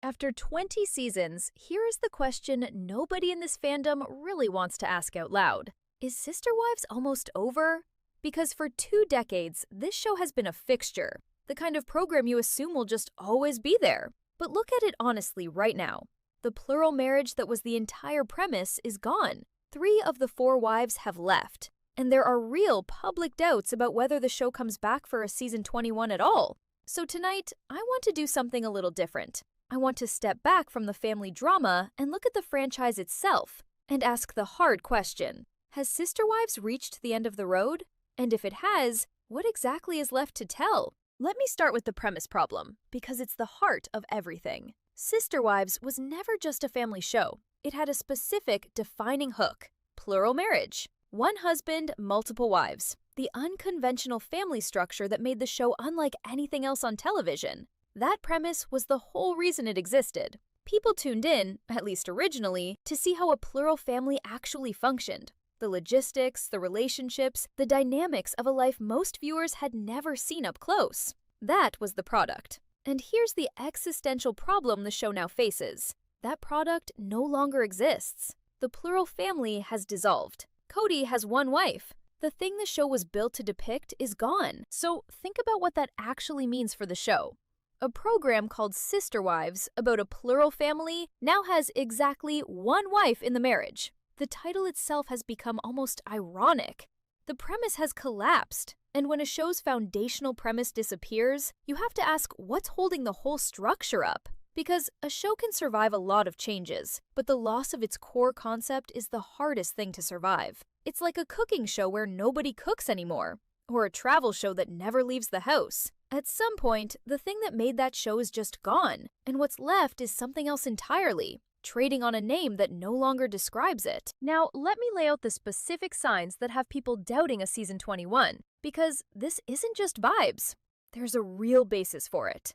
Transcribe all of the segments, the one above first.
After 20 seasons, here is the question nobody in this fandom really wants to ask out loud. Is Sister Wives almost over? Because for 2 decades, this show has been a fixture, the kind of program you assume will just always be there. But look at it honestly right now. The plural marriage that was the entire premise is gone. 3 of the 4 wives have left. And there are real public doubts about whether the show comes back for a season 21 at all. So tonight, I want to do something a little different. I want to step back from the family drama and look at the franchise itself and ask the hard question. Has Sister Wives reached the end of the road? And if it has, what exactly is left to tell? Let me start with the premise problem, because it's the heart of everything. Sister Wives was never just a family show. It had a specific defining hook: plural marriage. One husband, multiple wives. The unconventional family structure that made the show unlike anything else on television. That premise was the whole reason it existed. People tuned in, at least originally, to see how a plural family actually functioned. The logistics, the relationships, the dynamics of a life most viewers had never seen up close. That was the product. And here's the existential problem the show now faces. That product no longer exists. The plural family has dissolved. Kody has one wife. The thing the show was built to depict is gone. So think about what that actually means for the show. A program called Sister Wives about a plural family now has exactly one wife in the marriage. The title itself has become almost ironic. The premise has collapsed, and when a show's foundational premise disappears, you have to ask what's holding the whole structure up. Because a show can survive a lot of changes, but the loss of its core concept is the hardest thing to survive. It's like a cooking show where nobody cooks anymore, or a travel show that never leaves the house. At some point, the thing that made that show is just gone, and what's left is something else entirely, trading on a name that no longer describes it. Now, let me lay out the specific signs that have people doubting a season 21, because this isn't just vibes. There's a real basis for it.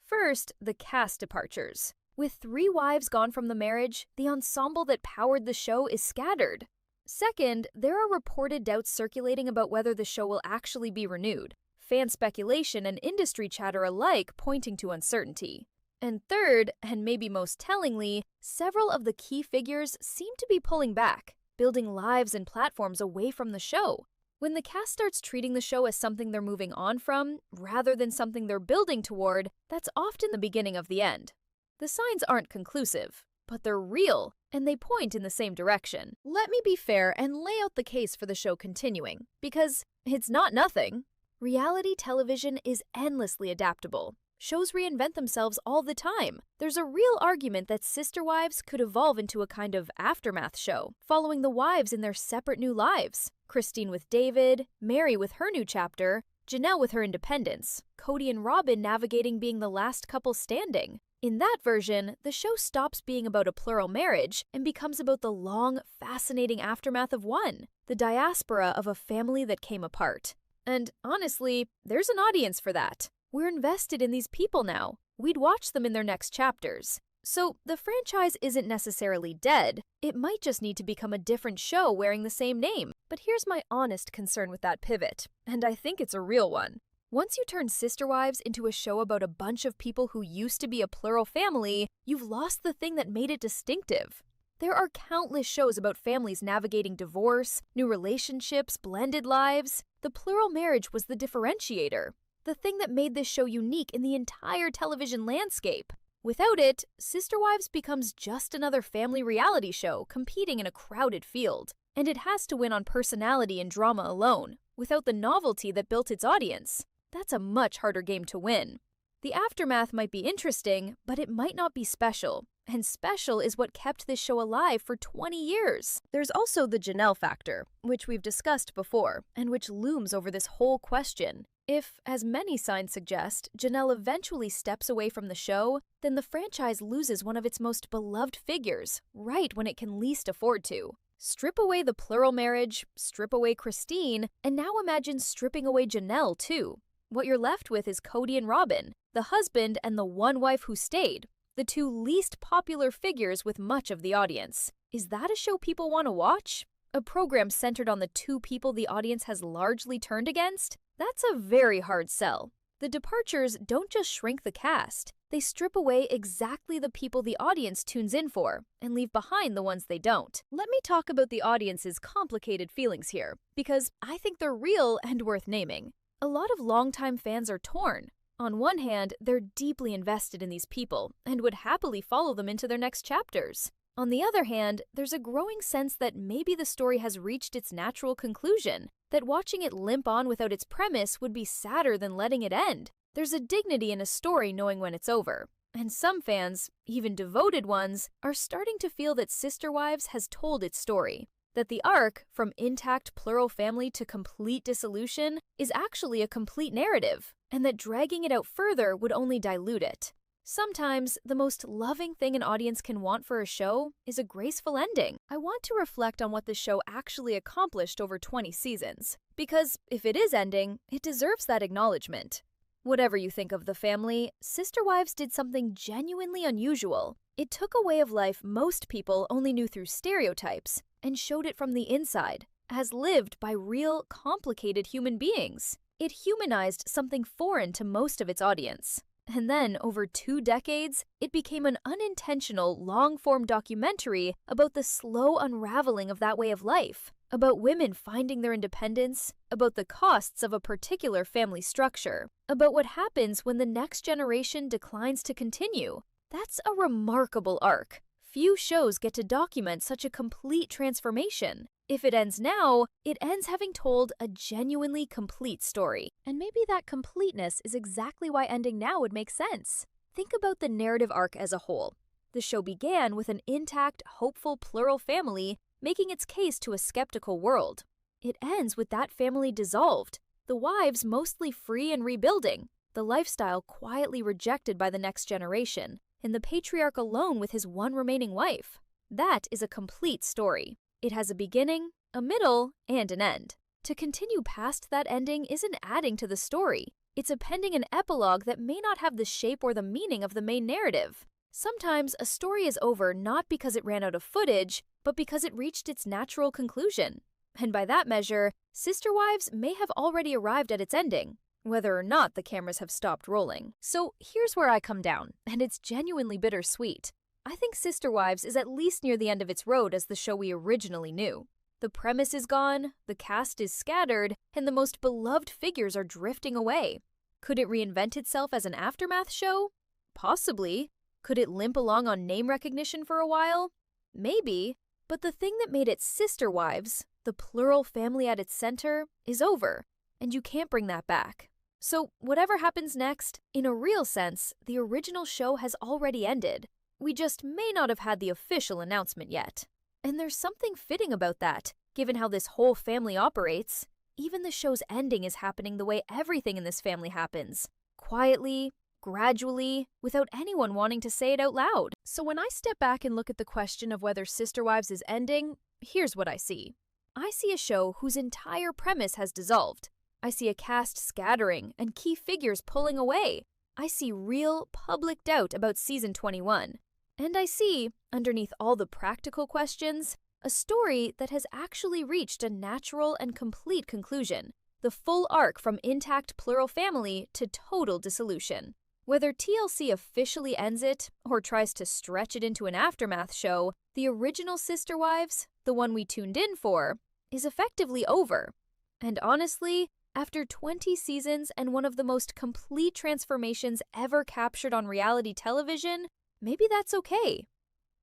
First, the cast departures. With 3 wives gone from the marriage, the ensemble that powered the show is scattered. Second, there are reported doubts circulating about whether the show will actually be renewed. Fan speculation and industry chatter alike pointing to uncertainty. And third, and maybe most tellingly, several of the key figures seem to be pulling back, building lives and platforms away from the show. When the cast starts treating the show as something they're moving on from, rather than something they're building toward, that's often the beginning of the end. The signs aren't conclusive, but they're real, and they point in the same direction. Let me be fair and lay out the case for the show continuing, because it's not nothing. Reality television is endlessly adaptable. Shows reinvent themselves all the time. There's a real argument that Sister Wives could evolve into a kind of aftermath show, following the wives in their separate new lives. Christine with David, Meri with her new chapter, Janelle with her independence, Kody and Robyn navigating being the last couple standing. In that version, the show stops being about a plural marriage and becomes about the long, fascinating aftermath of one, the diaspora of a family that came apart. And honestly, there's an audience for that. We're invested in these people now. We'd watch them in their next chapters. So the franchise isn't necessarily dead. It might just need to become a different show wearing the same name. But here's my honest concern with that pivot, and I think it's a real one. Once you turn Sister Wives into a show about a bunch of people who used to be a plural family, you've lost the thing that made it distinctive. There are countless shows about families navigating divorce, new relationships, blended lives. The plural marriage was the differentiator, the thing that made this show unique in the entire television landscape. Without it, Sister Wives becomes just another family reality show competing in a crowded field. And it has to win on personality and drama alone, without the novelty that built its audience. That's a much harder game to win. The aftermath might be interesting, but it might not be special. And special is what kept this show alive for 20 years. There's also the Janelle factor, which we've discussed before, and which looms over this whole question. If, as many signs suggest, Janelle eventually steps away from the show, then the franchise loses one of its most beloved figures, right when it can least afford to. Strip away the plural marriage, strip away Christine, and now imagine stripping away Janelle too. What you're left with is Kody and Robyn, the husband and the one wife who stayed, the 2 least popular figures with much of the audience. Is that a show people want to watch? A program centered on the 2 people the audience has largely turned against? That's a very hard sell. The departures don't just shrink the cast, they strip away exactly the people the audience tunes in for and leave behind the ones they don't. Let me talk about the audience's complicated feelings here, because I think they're real and worth naming. A lot of longtime fans are torn. On one hand, they're deeply invested in these people and would happily follow them into their next chapters. On the other hand, there's a growing sense that maybe the story has reached its natural conclusion, that watching it limp on without its premise would be sadder than letting it end. There's a dignity in a story knowing when it's over. And some fans, even devoted ones, are starting to feel that Sister Wives has told its story. That the arc, from intact plural family to complete dissolution, is actually a complete narrative, and that dragging it out further would only dilute it. Sometimes, the most loving thing an audience can want for a show is a graceful ending. I want to reflect on what the show actually accomplished over 20 seasons, because if it is ending, it deserves that acknowledgement. Whatever you think of the family, Sister Wives did something genuinely unusual. It took a way of life most people only knew through stereotypes, and showed it from the inside, as lived by real, complicated human beings. It humanized something foreign to most of its audience. And then, over 2 decades, it became an unintentional, long-form documentary about the slow unraveling of that way of life, about women finding their independence, about the costs of a particular family structure, about what happens when the next generation declines to continue. That's a remarkable arc. Few shows get to document such a complete transformation. If it ends now, it ends having told a genuinely complete story. And maybe that completeness is exactly why ending now would make sense. Think about the narrative arc as a whole. The show began with an intact, hopeful plural family making its case to a skeptical world. It ends with that family dissolved, the wives mostly free and rebuilding, the lifestyle quietly rejected by the next generation, and the patriarch alone with his one remaining wife. That is a complete story. It has a beginning, a middle, and an end. To continue past that ending isn't adding to the story. It's appending an epilogue that may not have the shape or the meaning of the main narrative. Sometimes a story is over not because it ran out of footage, but because it reached its natural conclusion. And by that measure, Sister Wives may have already arrived at its ending, whether or not the cameras have stopped rolling. So here's where I come down, and it's genuinely bittersweet. I think Sister Wives is at least near the end of its road as the show we originally knew. The premise is gone, the cast is scattered, and the most beloved figures are drifting away. Could it reinvent itself as an aftermath show? Possibly. Could it limp along on name recognition for a while? Maybe. But the thing that made it Sister Wives, the plural family at its center, is over, and you can't bring that back. So whatever happens next, in a real sense, the original show has already ended. We just may not have had the official announcement yet. And there's something fitting about that, given how this whole family operates. Even the show's ending is happening the way everything in this family happens. Quietly, gradually, without anyone wanting to say it out loud. So when I step back and look at the question of whether Sister Wives is ending, here's what I see. I see a show whose entire premise has dissolved. I see a cast scattering and key figures pulling away. I see real, public doubt about season 21. And I see, underneath all the practical questions, a story that has actually reached a natural and complete conclusion. The full arc from intact plural family to total dissolution. Whether TLC officially ends it or tries to stretch it into an aftermath show, the original Sister Wives, the one we tuned in for, is effectively over. And honestly, after 20 seasons and one of the most complete transformations ever captured on reality television, maybe that's okay.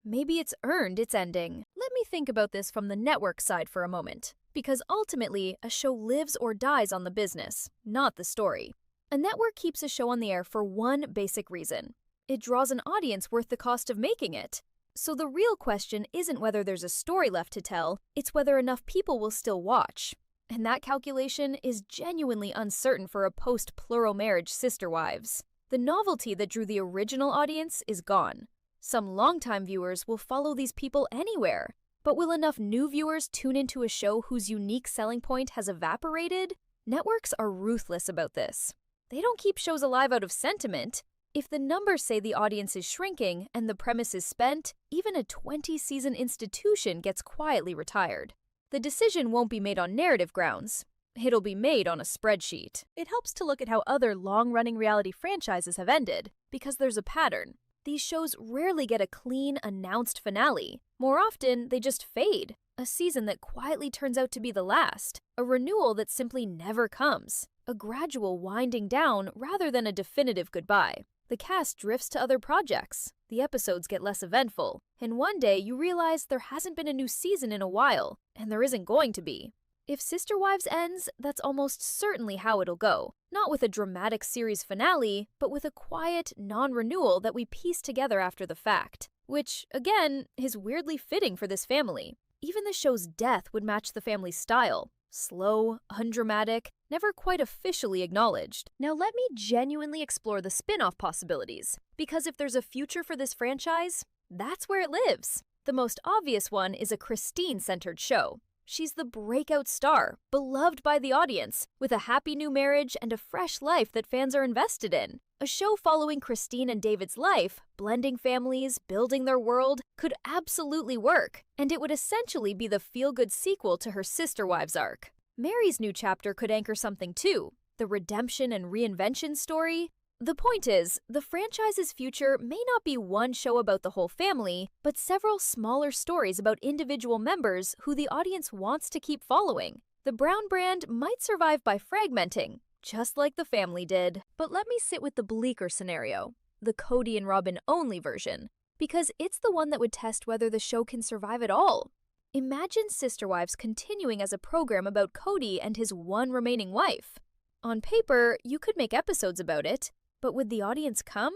Maybe it's earned its ending. Let me think about this from the network side for a moment, because ultimately, a show lives or dies on the business, not the story. A network keeps a show on the air for one basic reason. It draws an audience worth the cost of making it. So the real question isn't whether there's a story left to tell, it's whether enough people will still watch. And that calculation is genuinely uncertain for a post-plural marriage Sister Wives. The novelty that drew the original audience is gone. Some longtime viewers will follow these people anywhere. But will enough new viewers tune into a show whose unique selling point has evaporated? Networks are ruthless about this. They don't keep shows alive out of sentiment. If the numbers say the audience is shrinking and the premise is spent, even a 20-season institution gets quietly retired. The decision won't be made on narrative grounds. It'll be made on a spreadsheet. It helps to look at how other long-running reality franchises have ended, because there's a pattern. These shows rarely get a clean, announced finale. More often, they just fade. A season that quietly turns out to be the last. A renewal that simply never comes. A gradual winding down rather than a definitive goodbye. The cast drifts to other projects. The episodes get less eventful. And one day you realize there hasn't been a new season in a while, and there isn't going to be. If Sister Wives ends, that's almost certainly how it'll go. Not with a dramatic series finale, but with a quiet, non-renewal that we piece together after the fact. Which, again, is weirdly fitting for this family. Even the show's death would match the family's style. Slow, undramatic, never quite officially acknowledged. Now let me genuinely explore the spin-off possibilities. Because if there's a future for this franchise, that's where it lives. The most obvious one is a Christine-centered show. She's the breakout star, beloved by the audience, with a happy new marriage and a fresh life that fans are invested in. A show following Christine and David's life, blending families, building their world, could absolutely work, and it would essentially be the feel-good sequel to her Sister Wives arc. Meri's new chapter could anchor something too, the redemption and reinvention story. The point is, the franchise's future may not be one show about the whole family, but several smaller stories about individual members who the audience wants to keep following. The Brown brand might survive by fragmenting, just like the family did. But let me sit with the bleaker scenario, the Kody and Robyn only version, because it's the one that would test whether the show can survive at all. Imagine Sister Wives continuing as a program about Kody and his one remaining wife. On paper, you could make episodes about it, but would the audience come?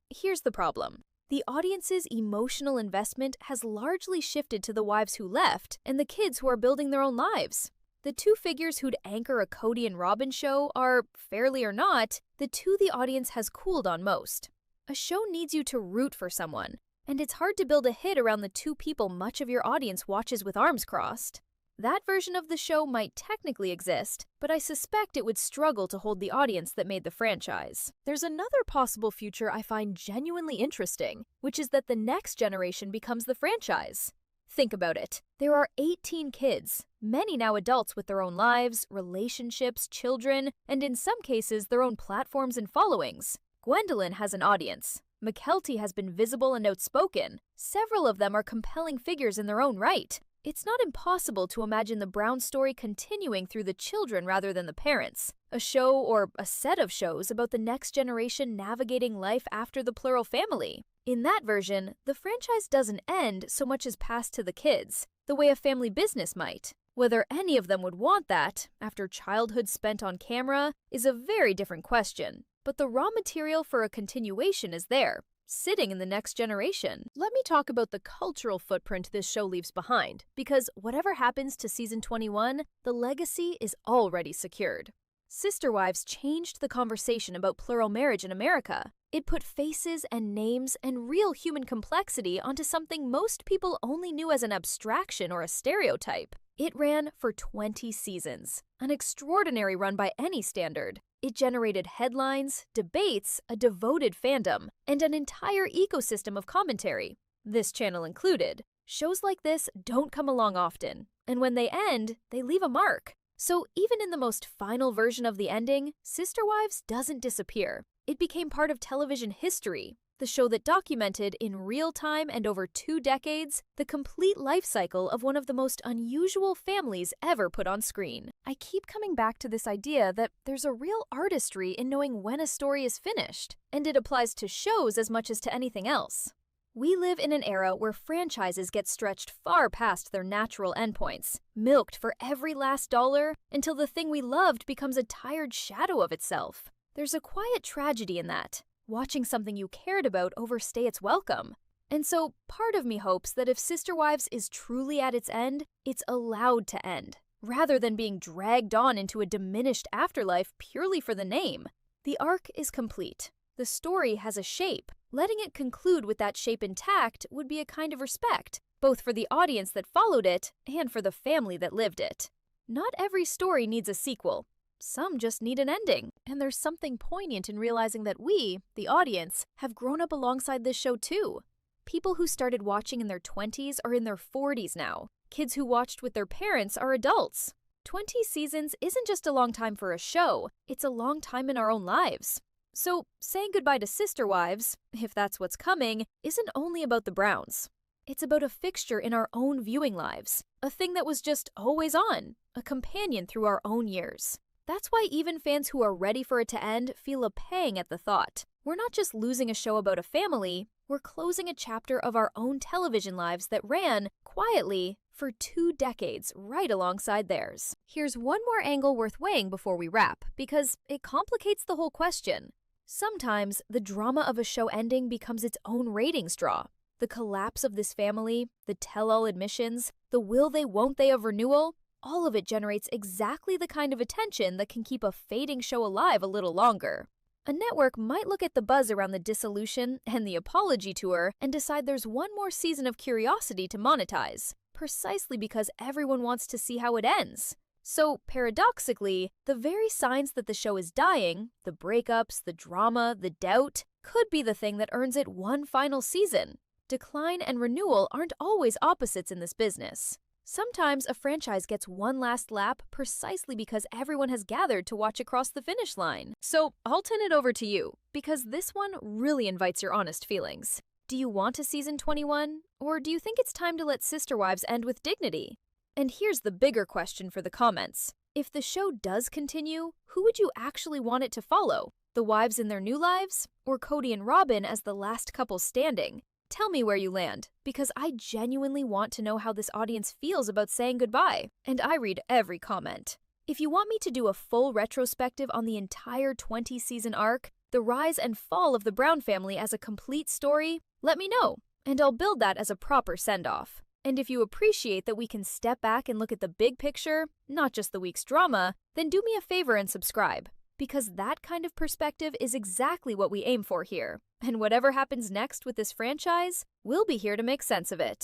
Here's the problem. The audience's emotional investment has largely shifted to the wives who left and the kids who are building their own lives. The two figures who'd anchor a Kody and Robyn show are, fairly or not, the two the audience has cooled on most. A show needs you to root for someone, and it's hard to build a hit around the two people much of your audience watches with arms crossed. That version of the show might technically exist, but I suspect it would struggle to hold the audience that made the franchise. There's another possible future I find genuinely interesting, which is that the next generation becomes the franchise. Think about it. There are 18 kids, many now adults with their own lives, relationships, children, and in some cases their own platforms and followings. Gwendolyn has an audience. McKelty has been visible and outspoken. Several of them are compelling figures in their own right. It's not impossible to imagine the Brown story continuing through the children rather than the parents. A show or a set of shows about the next generation navigating life after the plural family. In that version, the franchise doesn't end so much as pass to the kids, the way a family business might. Whether any of them would want that, after childhood spent on camera, is a very different question. But the raw material for a continuation is there, sitting in the next generation. Let me talk about the cultural footprint this show leaves behind, because whatever happens to season 21, the legacy is already secured. Sister Wives changed the conversation about plural marriage in America. It put faces and names and real human complexity onto something most people only knew as an abstraction or a stereotype. It ran for 20 seasons, an extraordinary run by any standard. It generated headlines, debates, a devoted fandom, and an entire ecosystem of commentary, this channel included. Shows like this don't come along often, and when they end, they leave a mark. So even in the most final version of the ending, Sister Wives doesn't disappear. It became part of television history, the show that documented in real time and over 2 decades the complete life cycle of one of the most unusual families ever put on screen. I keep coming back to this idea that there's a real artistry in knowing when a story is finished, and it applies to shows as much as to anything else. We live in an era where franchises get stretched far past their natural endpoints, milked for every last dollar until the thing we loved becomes a tired shadow of itself. There's a quiet tragedy in that, watching something you cared about overstay its welcome. And so part of me hopes that if Sister Wives is truly at its end, it's allowed to end, rather than being dragged on into a diminished afterlife purely for the name. The arc is complete. The story has a shape. Letting it conclude with that shape intact would be a kind of respect, both for the audience that followed it and for the family that lived it. Not every story needs a sequel. Some just need an ending. And there's something poignant in realizing that we, the audience, have grown up alongside this show too. People who started watching in their 20s are in their 40s now. Kids who watched with their parents are adults. 20 seasons isn't just a long time for a show, it's a long time in our own lives. So, saying goodbye to Sister Wives, if that's what's coming, isn't only about the Browns. It's about a fixture in our own viewing lives, a thing that was just always on, a companion through our own years. That's why even fans who are ready for it to end feel a pang at the thought. We're not just losing a show about a family, we're closing a chapter of our own television lives that ran, quietly, for 2 decades right alongside theirs. Here's one more angle worth weighing before we wrap, because it complicates the whole question. Sometimes, the drama of a show ending becomes its own ratings draw. The collapse of this family, the tell-all admissions, the will they won't they of renewal, all of it generates exactly the kind of attention that can keep a fading show alive a little longer. A network might look at the buzz around the dissolution and the apology tour and decide there's one more season of curiosity to monetize, precisely because everyone wants to see how it ends. So, paradoxically, the very signs that the show is dying, the breakups, the drama, the doubt, could be the thing that earns it one final season. Decline and renewal aren't always opposites in this business. Sometimes a franchise gets one last lap precisely because everyone has gathered to watch across the finish line. So I'll turn it over to you, because this one really invites your honest feelings. Do you want a season 21, or do you think it's time to let Sister Wives end with dignity? And here's the bigger question for the comments. If the show does continue, who would you actually want it to follow? The wives in their new lives, or Kody and Robyn as the last couple standing? Tell me where you land, because I genuinely want to know how this audience feels about saying goodbye, and I read every comment. If you want me to do a full retrospective on the entire 20-season arc, the rise and fall of the Brown family as a complete story, let me know, and I'll build that as a proper send-off. And if you appreciate that we can step back and look at the big picture, not just the week's drama, then do me a favor and subscribe, because that kind of perspective is exactly what we aim for here. And whatever happens next with this franchise, we'll be here to make sense of it.